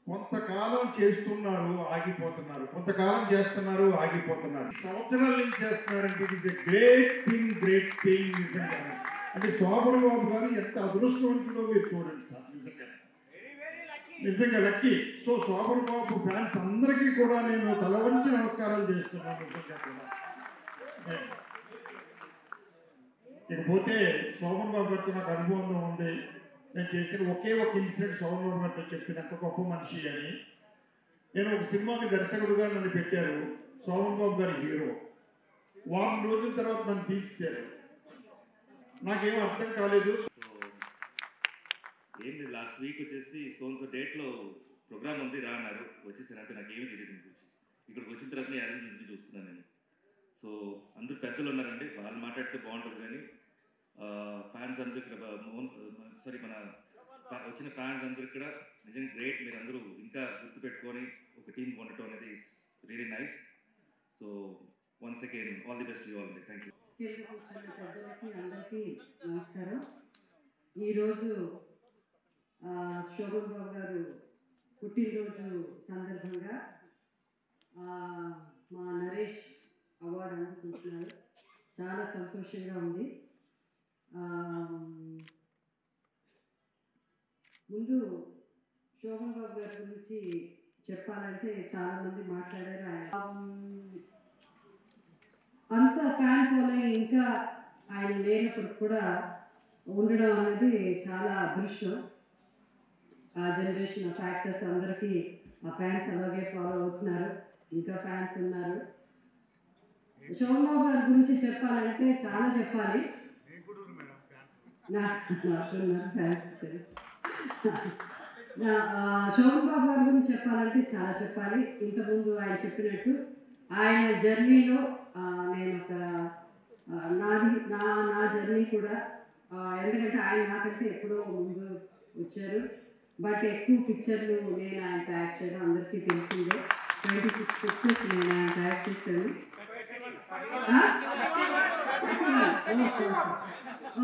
కొంతకాలం చేస్తున్నారు ఆగిపోతున్నారు, కొంతకాలం చేస్తున్నారు ఆగిపోతున్నారు, సంవత్సరాల నుంచి చేస్తున్నారంటే it is a great thing నిజంగా. అంటే శోభన్ బాబు గారు ఎంత అదృష్టవంతుడో మీరు చూడండి సార్, నిజంగా లక్కీ. సో శోభన్ బాబు ఫ్యాన్స్ అందరికీ కూడా నేను తల వంచి నమస్కారాలు చేస్తున్నాను నిజంగా కూడా. ఇకపోతే శోభన్ బాబు గారితో నాకు అనుభవం ఉంది. నేను చేసిన ఒకే ఒక ఇన్సిడెంట్ శోభన్ బాబు గారితో చెప్పిన అంత గొప్ప మనిషి అని. నేను ఒక సినిమాకి దర్శకుడుగా నన్ను పెట్టారు, శోభన్ బాబు గారి హీరో. వారం రోజుల తర్వాత నన్ను తీసేశారు. నాకేమో అర్థం కాలేదు. ఏంటి లాస్ట్ వీక్ వచ్చేసి సోన్సో డేట్లో ప్రోగ్రామ్ ఉంది రా అన్నారు, వచ్చేసానంటే నాకు ఏమీ తెలియదు. ఇక్కడికి వచ్చిన తర్వాత యాజ్ నుంచి చూస్తున్నాను నేను. సో అందరూ పెద్దలు ఉన్నారండి, వాళ్ళు మాట్లాడితే బాగుంటుంది. కానీ ఫ్యాన్స్ అందరూ ఇక్కడ మన వచ్చిన ఫ్యాన్స్ అందరూ ఇక్కడ నిజంగా గ్రేట్. మీరు అందరూ ఇంకా గుర్తుపెట్టుకొని ఒక టీం కొనటం అనేది it's really nice. So once again all the best you all. Thank you. పెద్దలకి అందరికీ నమస్కారం. ఈరోజు శోభన్ బాబు గారు పుట్టినరోజు సందర్భంగా మా నరేష్ అవార్డు అందుకుంటున్నారు. చాలా సంతోషంగా ఉంది. ముందు శోభన్ బాబు గారి గురించి చెప్పాలంటే చాలామంది మాట్లాడారు. అంత ఫ్యాన్ ఫాలోయింగ్ ఇంకా ఆయన లేనప్పుడు కూడా ఉండడం అనేది చాలా అదృష్టం. ఆ జనరేషన్ ఆఫ్ యాక్టర్స్ అందరికీ ఆ ఫ్యాన్స్ అలాగే ఫాలో అవుతున్నారు, ఇంకా ఫ్యాన్స్ ఉన్నారు. శోభన్ బాబు గారి గురించి చెప్పాలంటే చాలా చెప్పాలి. శోభన్ బాబు గారి గురించి చెప్పాలంటే చాలా చెప్పాలి. ఇంతకుముందు ఆయన చెప్పినట్టు ఆయన జర్నీలో నేను ఒక నా జర్నీ కూడా, ఎందుకంటే ఆయన నాకంటే ఎప్పుడో ముందు వచ్చారు. బట్ ఎక్కువ పిక్చర్లు నేను ఆయన యాక్ట్ చేయడం అందరికీ తెలిసిందే. 26 పిక్చర్స్ నేను ఆయన యాక్ట్ చేశాను.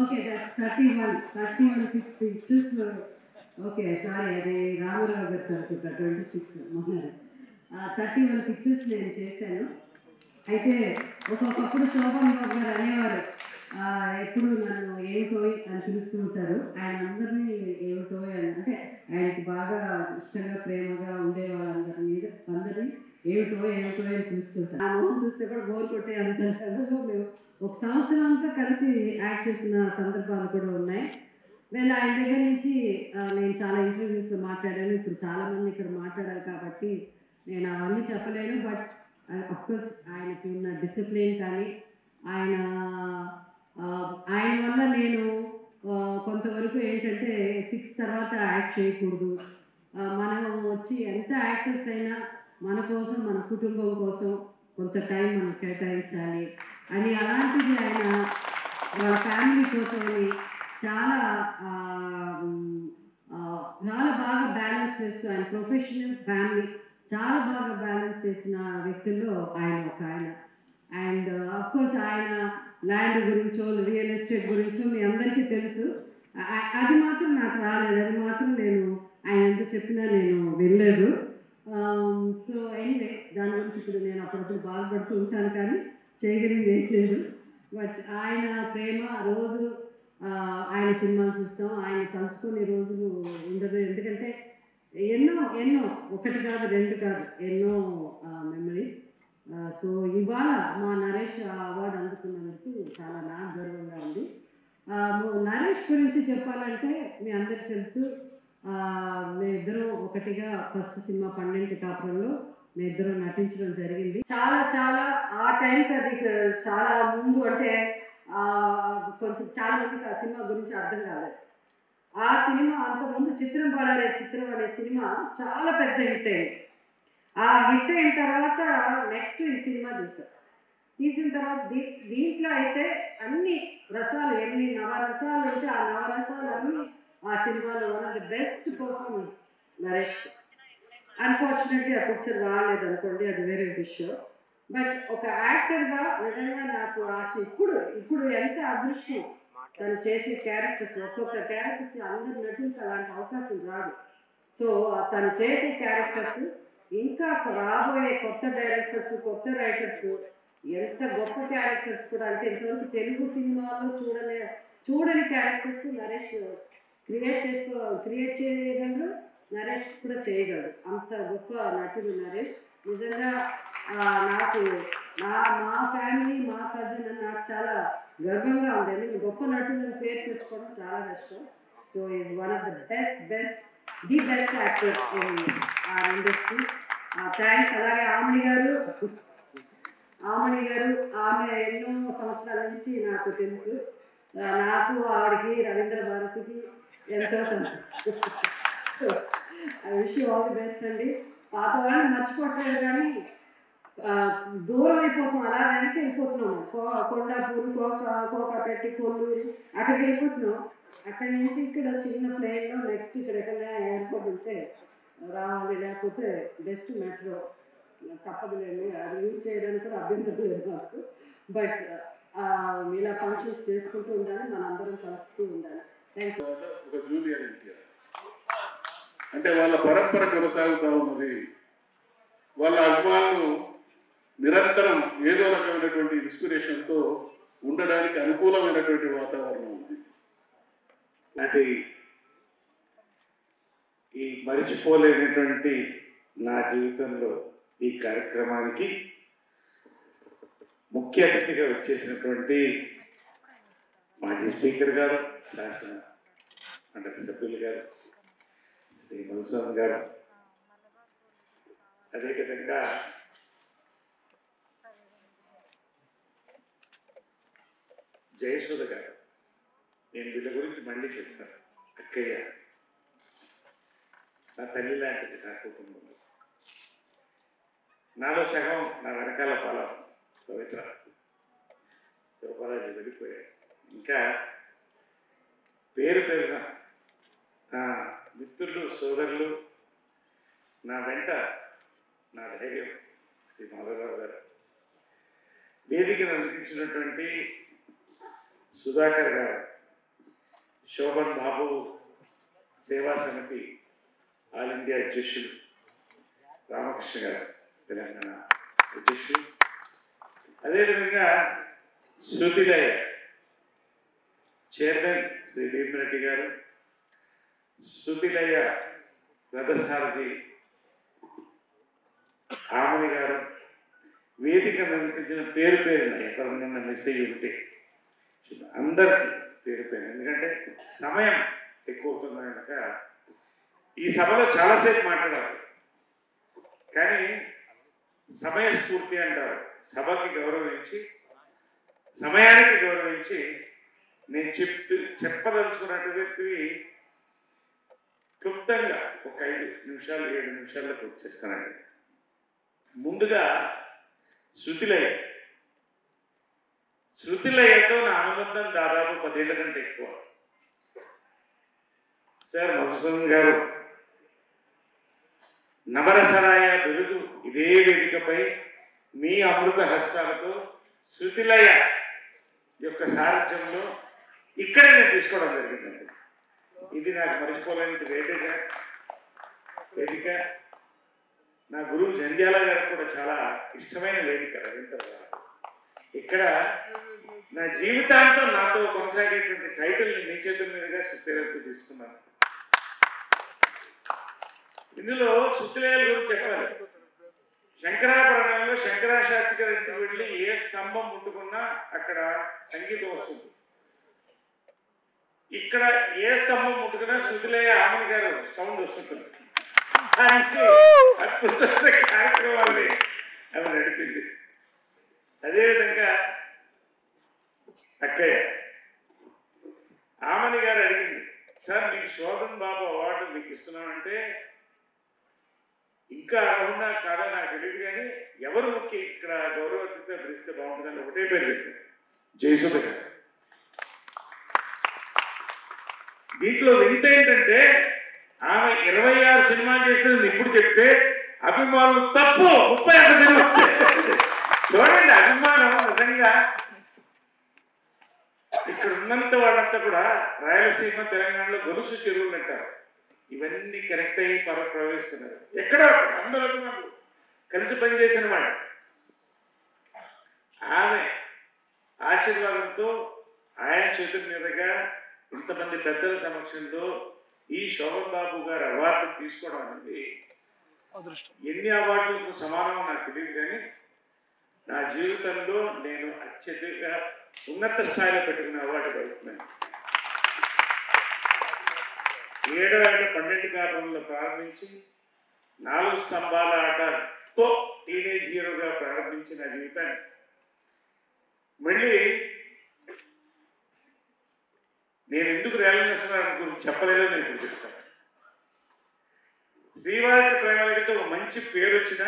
Okay, that's 31 pictures. Okay, sorry, అది రామారావు గారు అనుకుంటా. 26 మొన్న 31 పిక్చర్స్ నేను చేశాను. అయితే ఒక్కొక్కప్పుడు శోభన్ బాబు గారు అనేవారు, ఎప్పుడు నన్ను ఏమిటోయ్ అని పిలుస్తూ ఉంటారు. ఆయన అందరినీ ఏమిటోయ్ అని, అంటే ఆయనకి బాగా ఇష్టంగా ప్రేమగా ఉండేవారు. అందరినీ ఏమిటోయ్ అని పిలుస్తుంటారు. ఆ మొహం చూస్తే కూడా బోర్ కొట్టే అంత కథలో మేము ఒక సంవత్సరం అంతా కలిసి యాక్ట్ చేసిన సందర్భాలు కూడా ఉన్నాయి. నేను ఆయన దగ్గర నుంచి నేను చాలా ఇంటర్వ్యూస్లో మాట్లాడాను. ఇప్పుడు చాలామంది ఇక్కడ మాట్లాడాలి కాబట్టి నేను అవన్నీ చెప్పలేను. బట్ అఫ్కోర్స్ ఆయనకి ఉన్న డిసిప్లిన్ కానీ ఆయన వల్ల నేను కొంతవరకు ఏంటంటే 6 తర్వాత యాక్ట్ చేయకూడదు, మనం వచ్చి ఎంత యాక్టర్స్ అయినా మన కోసం, మన కుటుంబం కోసం కొంత టైం మనం కేటాయించాలి అని, అలాంటిది ఆయన వాళ్ళ ఫ్యామిలీ కోసమని చాలా బాగా బ్యాలెన్స్ చేస్తూ, ఆయన ప్రొఫెషనల్ ఫ్యామిలీ చాలా బాగా బ్యాలెన్స్ చేసిన వ్యక్తుల్లో ఆయన ఒక ఆయన. అండ్ అఫ్కోర్స్ ఆయన ల్యాండ్ గురించో రియల్ ఎస్టేట్ గురించో మీ అందరికీ తెలుసు. అది మాత్రం నాకు రాలేదు, అది మాత్రం నేను ఆయన ఎంత చెప్పినా నేను వెళ్ళలేదు. సో ఎనీవే, దాని గురించి ఇప్పుడు నేను అప్పుడప్పుడు బాధపడుతూ ఉంటాను, కానీ చేయగలిగింది ఏం లేదు. బట్ ఆయన ప్రేమ రోజు ఆయన సినిమాలు చూస్తాం, ఆయన కలుసుకునే రోజులు ఉండదు. ఎందుకంటే ఎన్నో ఒకటి కాదు, రెండు కాదు, ఎన్నో మెమరీస్. సో ఇవాళ మా నరేష్ అవార్డు అందుకున్నందుకు చాలా నాకు గర్వంగా ఉంది. నరేష్ గురించి చెప్పాలంటే మీ అందరికి తెలుసు, మేమిద్దరం ఒకటిగా ఫస్ట్ సినిమా 12 కాపురంలో మేమిద్దరం నటించడం జరిగింది. చాలా ఆ టైంకి అది చాలా ముందు, అంటే కొంచెం చాలా మందికి ఆ సినిమా గురించి అర్థం కాలేదు. ఆ సినిమా అంతకుముందు చిత్రం పాడారే చిత్రం అనే సినిమా చాలా పెద్ద హిట్ అయింది. ఆ హిట్ అయిన తర్వాత నెక్స్ట్ ఈ సినిమా తీసిన తర్వాత దీంట్లో అయితే అన్ని రసాలు, ఎన్ని నవరసాలు ఉంటే ఆ నవరసాలు అన్నీ ఆ సినిమాలో one of the best performance Naresh. Unfortunately ఆ పిక్చర్ రాలేదు అనుకోండి, అది వేరే విషయం. బట్ ఒక యాక్టర్గా నిజంగా నాకు ఆశ. ఇప్పుడు ఎంత అదృష్టం తను చేసే క్యారెక్టర్స్, ఒక్కొక్క క్యారెక్టర్స్ అందరి నటులకు అలాంటి అవకాశం రాదు. సో తను చేసే క్యారెక్టర్స్ ఇంకా రాబోయే కొత్త డైరెక్టర్స్, కొత్త రైటర్స్ ఎంత గొప్ప క్యారెక్టర్స్ కూడా, అంటే ఇంతవరకు తెలుగు సినిమాలో చూడని క్యారెక్టర్స్ నరేష్ క్రియేట్ చేయగలరు, నరేష్ కూడా చేయగలరు. అంత గొప్ప నటుడు నరేష్. నిజంగా నాకు మా ఫ్యామిలీ, మా కజిన్ అని నాకు చాలా గర్వంగా ఉంది. నేను గొప్ప నటులను పేరు తెచ్చుకోవడం చాలా కష్టం. So is one of the best actor in our industry. Thanks. అలాగే ఆమె గారు ఆమె ఎన్నో సంవత్సరాల నుంచి నాకు తెలుసు. నాకు ఆవిడకి రవీంద్ర భారతికి ఎంతో so I wish you all the best అండి. పాత వాళ్ళని మర్చిపోవట్లేదు కానీ దూరం అయిపోతున్నాం, అలా వెనక్కి వెళ్ళిపోతున్నాం. కొండాపూర్, కోకాపెట్టి, కొల్లూరు అక్కడికి వెళ్ళిపోతున్నాం. అక్కడి నుంచి ఇక్కడ చిన్న ప్లేన్లో నెక్స్ట్ ఇక్కడ ఎక్కడైనా ఎయిర్పోర్ట్ ఉంటే రావాలి, లేకపోతే బెస్ట్ మెట్రో తప్పదులేండి. అది యూజ్ చేయడానికి కూడా అభ్యంతరం లేదు నాకు. బట్ ఇలా ఫంక్షన్స్ చేసుకుంటూ ఉండాలి, మనందరం కలుస్తూ ఉండాలి. Thank you. ఒక జూనియర్ ఎన్టీఆర్ అంటే వాళ్ళ పరంపర కొనసాగుతూ ఉన్నది. వాళ్ళ అభిమానులు నిరంతరం ఏదో రకమైనటువంటి ఇన్స్పిరేషన్తో ఉండడానికి అనుకూలమైనటువంటి వాతావరణం ఉంది. అంటే ఈ మరిచిపోలేనటువంటి నా జీవితంలో ఈ కార్యక్రమానికి ముఖ్య అతిథిగా వచ్చేసినటువంటి మాజీ స్పీకర్ గారు, శాసన మండలి సభ్యులు గారు, శ్రీ మధుసూదన్ గారు, అదేవిధంగా జయసుధ గారు. నేను వీళ్ళ గురించి మళ్ళీ చెప్తాను. అక్కయ్య నా తల్లి లాంటిది నా కుటుంబంలో. నాలో సగం నా వెనకాల పాలం పవిత్ర శివబాలాజీ వెళ్ళిపోయాడు. ఇంకా పేరున నా మిత్రులు, సోదరులు, నా వెంట నా ధైర్యం శ్రీ మాధవరావు గారు, వేదికను అందించినటువంటి సుధాకర్ గారు, శోభన్ బాబు సేవా సమితి ఆల్ ఇండియా అధ్యక్షులు రామకృష్ణ గారు, తెలంగాణ అధ్యక్షులు, అదేవిధంగా శృతిలయ చైర్మన్ శ్రీ భీమరెడ్డి గారు, శృతిలయ రథసారథి ఆమని గారు, వేదిక నిర్వహించిన పేరున ఎవరినైనా మెసేజ్ ఉంటే అందరికీ పేరుపైన, ఎందుకంటే సమయం ఎక్కువ అవుతుంది కనుక ఈ సభలో చాలాసేపు మాట్లాడాలి. కానీ సమయస్ఫూర్తి అంటారు, సభకి గౌరవించి, సమయానికి గౌరవించి నేను చెప్పదలుచుకున్నటువంటివి క్లుప్తంగా ఒక 5 నిమిషాలు 7 నిమిషాల్లో పూర్తి చేస్తానండి. ముందుగా శృతిలయతో నా అనుబంధం దాదాపు 10 ఏళ్ల కంటే ఎక్కువ. సార్ మధుసూదన్ గారు నవరసరాయ బిరుదు ఇదే వేదికపై మీ అమృత హస్తాలతో శృతిలయ యొక్క సారథ్యంలో ఇక్కడే నేను తీసుకోవడం జరిగిందండి. ఇది నాకు మర్చిపోలేని వేదిక. నా గురువు జంధ్యాల గారికి కూడా చాలా ఇష్టమైన వేదిక రవీంద్ర గారు. ఇక్కడ నా జీవితాంతం నాతో కొనసాగేటువంటి టైటిల్ని మీ చేతుల మీదుగా శృతిలయకు తీసుకున్నాను. ఇందులో శృతిలయ గురించి చెప్పాలి. శంకరాభరణంలో శంకరాశాస్త్రి గారి ఇంటికి వెళ్ళి ఏ స్తంభం ముట్టుకున్నా అక్కడ సంగీతం వస్తుంది. ఇక్కడ ఏ స్తంభం ముట్టుకున్నా శృతిలయ ఆమని గారు సౌండ్ వస్తుంటుంది. అద్భుతమైన కార్యక్రమాన్ని ఆమె నడిపింది. అదేవిధంగా అక్కయ్య ఆమని గారు అడిగింది, సార్ మీకు శోభన్ బాబు అవార్డు మీకు ఇస్తున్నామంటే ఇంకా అర్హున్నా కాదా నాకు తెలియదు, కానీ ఎవరు ముఖ్య ఇక్కడ గౌరవతితో పిలిస్తే బాగుంటుందని ఒకటే పేరు చెప్పారు, జయసుధ గారు. దీంట్లో వింత ఏంటంటే ఆమె 26 సినిమాలు చేసింది ఇప్పుడు చెప్తే అభిమానులు తప్పు 31 సినిమాలు చేసింది. చూడండి అభిమానం నిజంగా. ఇక్కడ ఉన్నంత వాళ్ళంతా కూడా రాయలసీమ తెలంగాణలో గొలుసు చెరువులు అంటారు. ఇవన్నీ కరెక్ట్ అయ్యి ప్రవేశిస్తున్నారు. ఎక్కడ అందరూ అభిమానులు కలిసి పనిచేసిన వాడు. ఆమె ఆశీర్వాదంతో ఆయన చేతుల మీదుగా ఇంతమంది పెద్దల సమక్షంలో ఈ శోభన్ బాబు గారు అవార్డు తీసుకోవడం అనేది ఎన్ని అవార్డులకు సమానం నాకు తెలియదు, కానీ నా జీవితంలో నేను అత్యధిక ఉన్నత స్థాయిలో పెట్టుకున్న అవార్డు జరుగుతున్నాను. 7 ఏట 12 కాలంలో ప్రారంభించి 4 స్తంభాల ఆటతో టీనేజ్ హీరోగా ప్రారంభించిన జీవితాన్ని మళ్ళీ నేను ఎందుకు రేల నరసింహారావు గురించి చెప్పలేదో నేను ఇప్పుడు చెప్తాను. శ్రీవారికి ప్రేమలకి ఒక మంచి పేరు వచ్చిన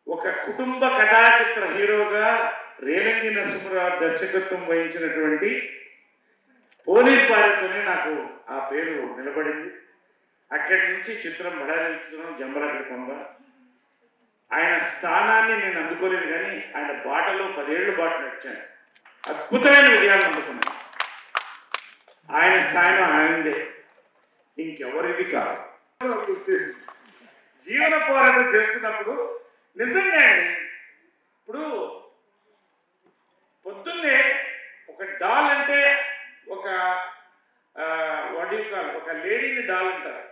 ఒక కుటుంబ కథాచిత్ర హీరోగా రేలంగి నరసింహారావు దర్శకత్వం వహించినటువంటి పోలీస్ భార్యతోనే నాకు ఆ పేరు నిలబడింది. అక్కడి నుంచి చిత్రం బడాలి చిత్రం జంబలగడ్డ కొండ. ఆయన స్థానాన్ని నేను అందుకోలేదు, కానీ ఆయన బాటలో 10 ఏళ్ళు బాట నడిచాను. అద్భుతమైన విజయాలు అందుకున్నాను. ఆయన స్థాయిలో ఆయనదే, ఇంకెవరిది కాదు. జీవన పోరాటం చేస్తున్నప్పుడు నిజంగా అండి, ఇప్పుడు పొద్దున్నే ఒక డాల్ అంటే ఒక ఒక లేడీని డాల్ అంటారు,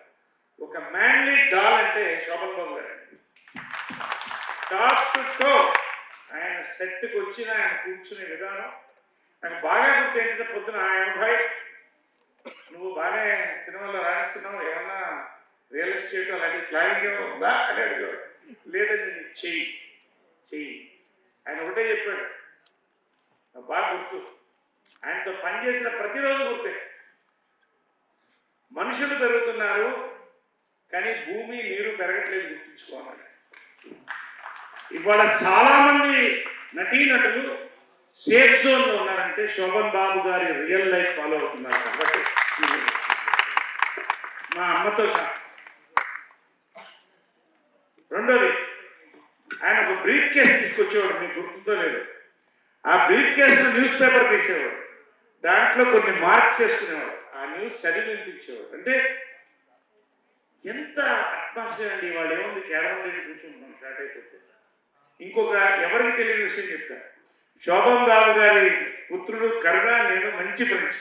ఒక మ్యాన్లీ డాల్ అంటే శోభన్ బాబు గారు. టాప్ టు టో ఆయన సెట్కి వచ్చిన ఆయన కూర్చునే విధానం నాకు బాగా గుర్తు. ఏంటంటే పొద్దున ఆయన నువ్వు బాగానే సినిమాలో రాణిస్తున్నావు, ఏమన్నా రియల్ ఎస్టేట్ అలాంటి ప్లానింగ్ ఏమైనా ఉందా అని అడిగాడు. లేదండి నేను చెయ్యి ఆయన ఒకటే చెప్పాడు. బాగా గుర్తు. ఆయనతో పనిచేసిన ప్రతిరోజు గుర్తే. మనుషులు పెరుగుతున్నారు కానీ భూమి నీరు పెరగట్లేదు, గుర్తుంచుకోవాలి. ఇవాళ చాలా మంది నటీనటులు సేఫ్ జోన్ లో ఉన్నారంటే శోభన్ బాబు గారి రియల్ లైఫ్ ఫాలో అవుతున్నారు కాబట్టి. మా అమ్మతో సహా. రెండోది, ఆయన ఒక బ్రీఫ్ కేస్ తీసుకొచ్చేవాడు, మీకు గుర్తుందో లేదు. ఆ బ్రీఫ్ కేస్ న్యూస్ పేపర్ తీసేవాడు, దాంట్లో కొన్ని మార్క్స్ చేసుకునేవాడు, ఆ న్యూస్ చదివి వినిపించేవాడు. అంటే ఎంత అట్మాస్ఫియర్ అండి. వాళ్ళు ఏముంది, కేరళ కూర్చుంటున్నాం స్టార్ట్ అయిపోతే. ఇంకొక ఎవరికి తెలియని విషయం చెప్తా. శోభన్ బాబు గారి పుత్రుడు కరుణ నేను మంచి ఫ్రెండ్స్,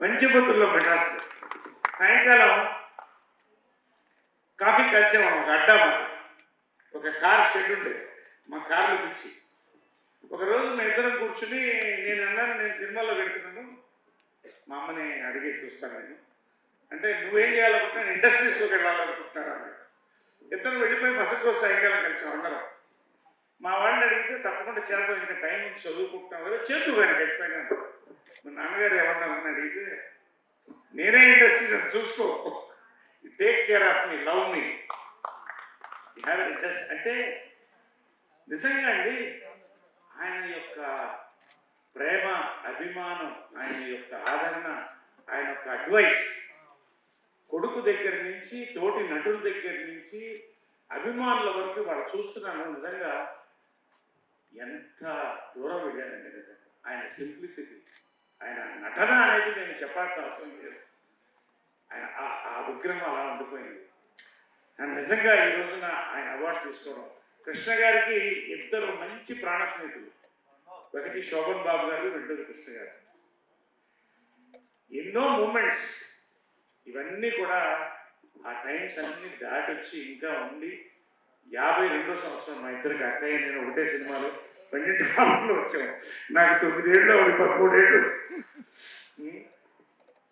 మంచి పుత్రుల్లో మెటాస్. సాయంకాలం కాఫీ కలిసేవాళ్ళం. ఒక అడ్డా మాది, ఒక కార్ షెడ్ ఉండేది, మా కార్లు పిచ్చి. ఒకరోజు మేము ఇద్దరం కూర్చుని నేను అన్నాను, నేను సినిమాలో పెడుతున్నాను, మా అమ్మని అడిగేసి వస్తాను నేను. అంటే నువ్వేం చేయాలనుకుంటున్నా, ఇండస్ట్రీస్లోకి వెళ్ళాలనుకుంటున్నాను అన్నాడు. ఇద్దరు వెళ్ళిపోయి మసటి రోజు సాయంకాలం కలిసాం అందరం. మా వాడిని అడిగితే తప్పకుండా చేద్దాం, ఇంకా టైం చదువుకుంటున్నాం కదా, చేద్దు కానీ ఖచ్చితంగా. మా నాన్నగారు ఏమన్నారని అడిగితే, నేనే ఇండస్ట్రీ చూసుకో, take care of me, love me, have an interest. అంటే నిజంగా అండి ఆయన యొక్క ప్రేమ, అభిమానం, ఆయన యొక్క ఆదరణ, ఆయన యొక్క అడ్వైస్ కొడుకు దగ్గర నుంచి తోటి నటుల దగ్గర నుంచి అభిమానుల వరకు వాళ్ళు చూస్తున్నాను. నిజంగా ఎంత దూరం వెళ్ళానండి. నిజంగా ఆయన సింప్లిసిటీ, ఆయన నటన అనేది నేను చెప్పాల్సిన అవసరం లేదు. ఆయన ఆ విగ్రహం అలా ఉండిపోయింది. నేను నిజంగా ఈ రోజున ఆయన అవార్డు తీసుకోవడం. కృష్ణ గారికి ఇద్దరు మంచి ప్రాణ స్నేహితులు, ఒకటి శోభన్ బాబు గారు, రెండోది కృష్ణ గారు. ఎన్నో మూమెంట్స్ ఇవన్నీ కూడా ఆ టైమ్స్ అన్ని దాటి వచ్చి ఇంకా ఉండి 52వ సంవత్సరం మా ఇద్దరికి అక్కయ్య నేను ఒకటే సినిమాలో 12 కాలంలో వచ్చాము. నాకు 9 ఏళ్ళు, ఆవిడ 13 ఏళ్ళు.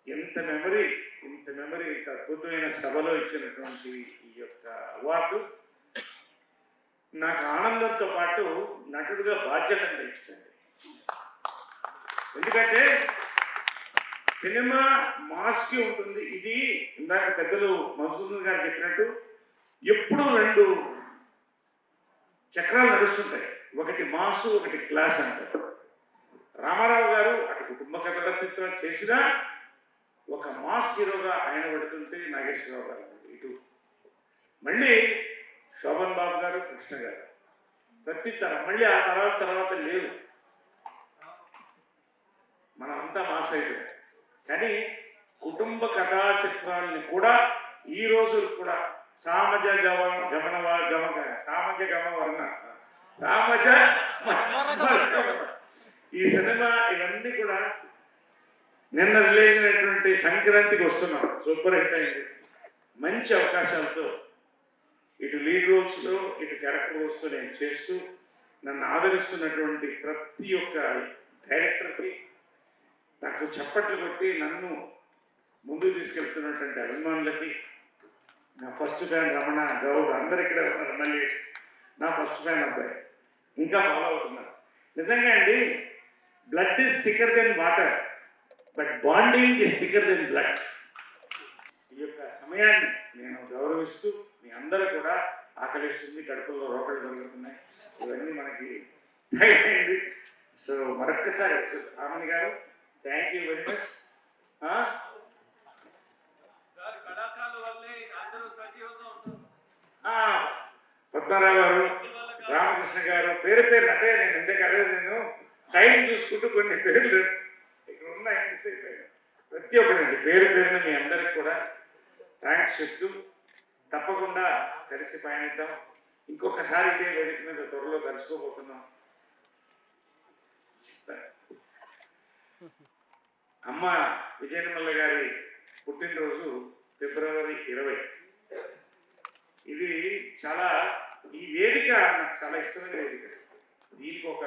ఎంత మెమరీ, ఇంత అద్భుతమైన సభలో ఇచ్చినటువంటి ఈ యొక్క అవార్డు నాకు ఆనందంతో పాటు నటుడుగా బాధ్యతను పెంచుతుంది. ఎందుకంటే సినిమా మాస్కి ఉంటుంది. ఇది ఇందాక పెద్దలు మధుసూదన్ గారు చెప్పినట్టు ఎప్పుడు 2 చక్రాలు నడుస్తుంటాయి, ఒకటి మాసు, ఒకటి క్లాస్ అంటారు. రామారావు గారు అటు కుటుంబ కథల చిత్రం చేసినా ఒక మాస్ హీరోగా ఆయన పెడుతుంటే నాగేశ్వరరావు గారు ఇటు, మళ్ళీ శోభన్ బాబు గారు, కృష్ణ గారు ప్రతి తరం, మళ్ళీ ఆ తర్వాత లేవు, మనం అంతా మాస్ అయిపోయాం. కానీ కుటుంబ కథా చిత్రాలని కూడా ఈ రోజు కూడా సామజ ఈ సినిమా ఇవన్నీ కూడా నిన్న రిలీజ్ అయినటువంటి సంక్రాంతికి వస్తున్నాం. సూపర్ హిట్ అయింది. మంచి అవకాశాలతో ఇటు లీడ్ రోల్స్లో ఇటు క్యారెక్టర్ రోల్స్తో నేను చేస్తూ నన్ను ఆదరిస్తున్నటువంటి ప్రతి ఒక్క డైరెక్టర్కి, నాకు చప్పట్లు కొట్టి నన్ను ముందుకు తీసుకెళ్తున్నటువంటి అభిమానులకి, నా ఫస్ట్ ఫ్యాన్ రమణ గౌడ్ అందరు ఇక్కడే ఉన్నారు. మళ్ళీ నా ఫస్ట్ ఫ్యాన్ అబ్బాయి ఇంకా ఫాలో అవుతున్నారు. నిజంగా అండి, blood is thicker then water, but bonding is thicker then blood. ఈ యొక్క సమయాన్ని నేను గౌరవిస్తూ, మీ అందరూ కూడా ఆకలిస్తుంది, కడుపుల్లో రోకలు కలుగుతున్నాయి, ఇవన్నీ మనకి టైం అయింది. సో మరొక్కసారి రామణి గారు thank you very much. Padmarao గారు, రామకృష్ణ గారు, పేరు పేరు అంటే నేను ఎందుకంటే నేను టైం చూసుకుంటూ కొన్ని పేర్లు ఇక్కడ ఉన్నాయి, మిస్ అయిపోయాను. ప్రతి ఒక్కరండి పేరు పేరున మీ అందరికి కూడా థ్యాంక్స్ చెప్తూ తప్పకుండా కలిసి పయనిద్దాం. ఇంకొకసారి ఇదే వేదిక మీద త్వరలో కలుసుకోబోతున్నాం. అమ్మ విజయనిర్మల గారి పుట్టినరోజు ఫిబ్రవరి 20. ఇది చాలా, ఈ వేదిక నాకు చాలా ఇష్టమైన వేదిక. దీనికి ఒక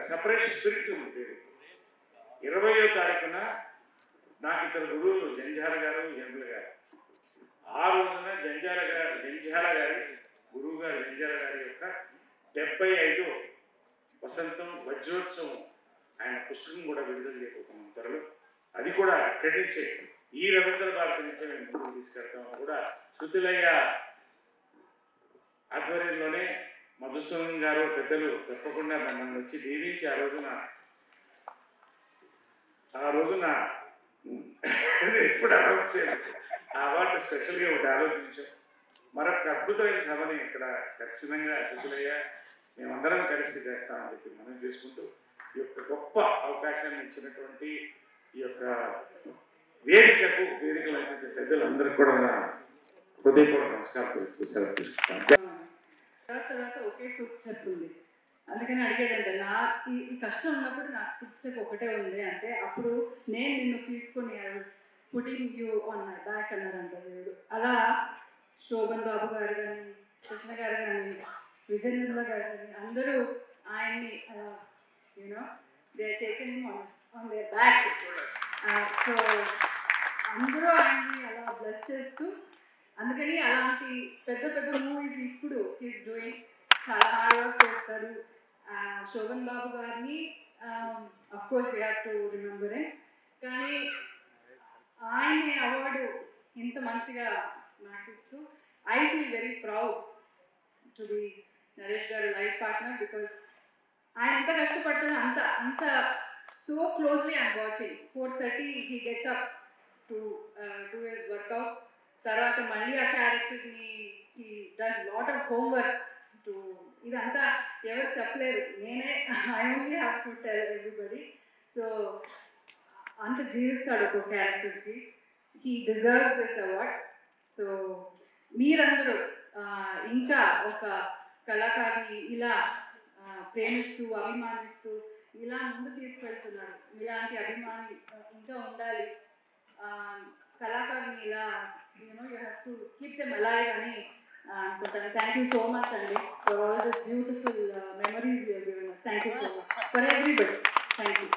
సపరేట్ స్పిరిట్ ఉంది. 20వ తారీఖున నాకు ఇద్దరు గురువులు జంజాల గారు, జంబుల గారు. ఆ రోజున జంజాల గారి గురువు గారు జంజాల గారి యొక్క 75వ వసంతం వజ్రోత్సవం ఆయన పుస్తకం కూడా విడుదల చేయబోతున్నాం త్వరలో. అది కూడా ఇక్కడి నుంచే ఈ రవీంద్ర భారతి నుంచే మేము ముందుకు తీసుకెళ్తాం. కూడా శృతులయ్య ఆధ్వర్యంలోనే మధుసూదన్ గారు పెద్దలు తప్పకుండా నన్ను వచ్చి దీవించి ఆ రోజున ఎప్పుడు అనౌన్స్ చేయాలి ఆ అవార్డు స్పెషల్గా ఒకటి ఆలోచించాం. మరొక అద్భుతమైన సభని ఇక్కడ ఖచ్చితంగా శృతులయ్య మేమందరం కలిసి చేస్తామని చెప్పి మనం చేసుకుంటూ ఈ యొక్క గొప్ప అవకాశాన్ని ఇచ్చినటువంటి ఈ యొక్క వేదికలు అయితే పెద్దలందరికీ కూడా హృదయపూర్వక నమస్కారం తెలుసుకుంటాను. తర్వాత ఒకే ఫుడ్ స్టెప్ ఉంది, అందుకని అడిగాడంటే ఈ కష్టం ఉన్నప్పుడు నాకు ఫుడ్ స్టెప్ ఒకటే ఉంది అంటే అప్పుడు నేను నిన్ను తీసుకొని I was putting you on my back అన్నారంట దేవుడు. అలా శోభన్ బాబు గారు కానీ, కృష్ణ గారు కానీ, విజయనిర్మల గారు కానీ అందరూ ఆయన్ని you know they taken him on their back. So అందరూ ఆయన్ని అలా బ్లెస్ చేస్తూ, అందుకని అలాంటి పెద్ద పెద్ద మూవీస్ ఇప్పుడు హీస్ డూయింగ్, చాలా హార్డ్ వర్క్ చేస్తాడు. శోభన్ బాబు గారిని of course we have to remember him. కానీ ఆయన్ని అవార్డు ఇంత మంచిగా నాకు ఇస్తూ I feel very proud to be Naresh గారు లైఫ్ పార్ట్నర్, బికాస్ ఆయన ఎంత కష్టపడుతున్నా అంత so closely I'm watching. 4:30 he gets up to do his workout. తర్వాత మళ్ళీ ఆ క్యారెక్టర్ని he does lot of homework to, ఇదంతా ఎవరు చెప్పలేరు, నేనే I only have to tell everybody. So అంత జీవిస్తాడు ఒక క్యారెక్టర్కి. he deserves this award. So మీరందరూ ఇంకా ఒక కళాకారుని ఇలా ప్రేమిస్తూ అభిమానిస్తూ ఇలా ముందు తీసుకెళ్తున్నారు. ఇలాంటి అభిమాని ఇంకా ఉండాలి, కళాకారుని ఇలా you have to keep them alive అని అనుకుంటాను. థ్యాంక్ యూ సో మచ్ అండి for all this beautiful memories you have given us. Thank you so much for everybody. Thank you.